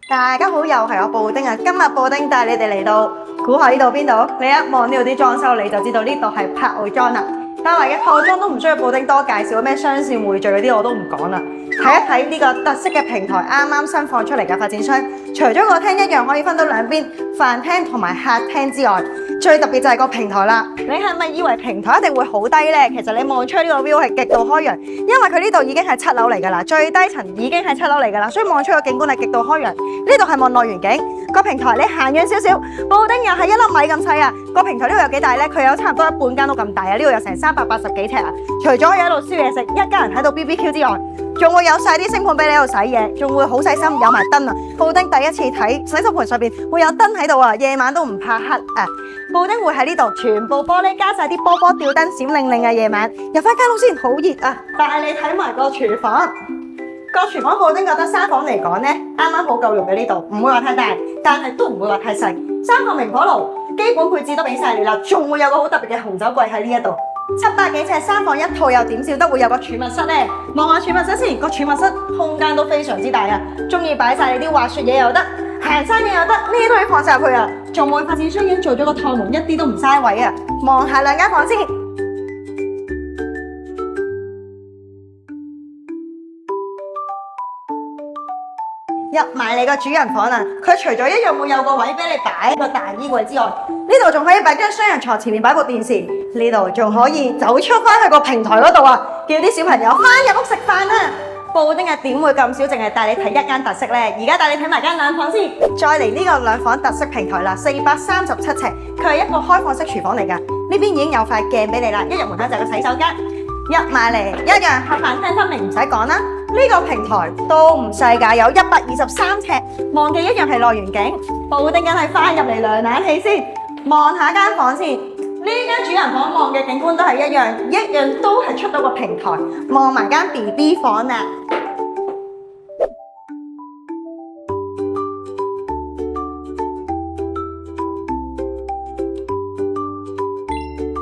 大家好，又係我布丁啊！今日布丁帶你哋嚟到，估下呢度邊度？你一望呢度啲裝修，你就知道呢度係柏傲莊啦。帶嚟嘅套裝都唔需要布丁多介紹，咩雙線匯聚嗰啲我都唔講啦。睇一睇呢個特色嘅平台，啱啱新放出嚟嘅發展商，除咗個廳一樣可以分到兩邊飯廳同埋客廳之外，最特別就係個平台啦。你係咪以為平台一定會好低呢？其實你望出呢個 view 係極度開揚，因為佢呢度已經係7樓嚟㗎啦，最低層已經係7樓嚟㗎啦，所以望出個景觀係極度開揚。呢度係望內園景，個平台你行遠少少，布丁又係1粒米咁細啊！個平台呢度有幾大呢？佢有差唔多一半間屋咁大啊！呢度有成380幾尺啊！除咗可以喺度燒嘢食，一家人喺度 BBQ 之外，仲會有晒啲星盤俾你喺度洗嘢，仲會好細心有埋燈啊！布丁第一次睇洗手盆上邊會有燈喺度啊，夜晚都唔怕黑啊！布丁會喺呢度全部玻璃加晒啲波波吊燈閃靈靈嘅夜晚，入翻間屋先好熱啊！但係你睇埋個廚房。個廚房布丁覺得3房嚟講呢，啱啱好夠用嘅呢度，唔會話太大，但係都唔會話太細。3個明火爐，基本配置都俾晒你啦，仲會有個好特別嘅紅酒櫃喺呢一度。700幾尺3房一套又點少得會有個儲物室呢？望下儲物室先，個儲物室空間都非常之大啊！中意擺晒你啲滑雪嘢又得，行山嘢又得，呢啲都可以放晒入去啊！仲會發展商已經做咗個趟門，一啲都唔嘥位啊！望下2間房先。入埋你個主人房啊！佢除咗一樣會有個位俾你擺個大衣櫃之外，呢度仲可以擺張雙人床，前面擺部電視。呢度仲可以走出翻去個平台嗰度啊！叫啲小朋友翻入屋食飯啊！布丁啊，點會咁少？淨係帶你睇一間特色呢？而家帶你睇埋間兩房先。再嚟呢個兩房特色平台啦，437尺，佢係一個開放式廚房嚟㗎。呢邊已經有塊鏡俾你啦，一入門口就係個洗手間。入埋嚟一樣客飯廳分明唔使講啦。呢個平台都唔細㗎，有123尺，望嘅一樣係內園景。布丁梗係翻入嚟涼冷氣先，望下間房先。呢間主人房望嘅景觀都係一樣都係出到個平台，望埋間 BB 房啊！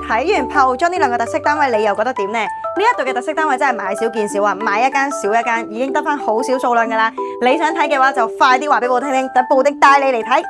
睇完柏傲莊呢2個特色單位，你又覺得點呢？呢一度嘅特色單位真係買少見少啊！買一間少一間，已經得翻好少數量㗎啦。你想睇嘅話，就快啲話俾布丁聽，等布丁帶你嚟睇。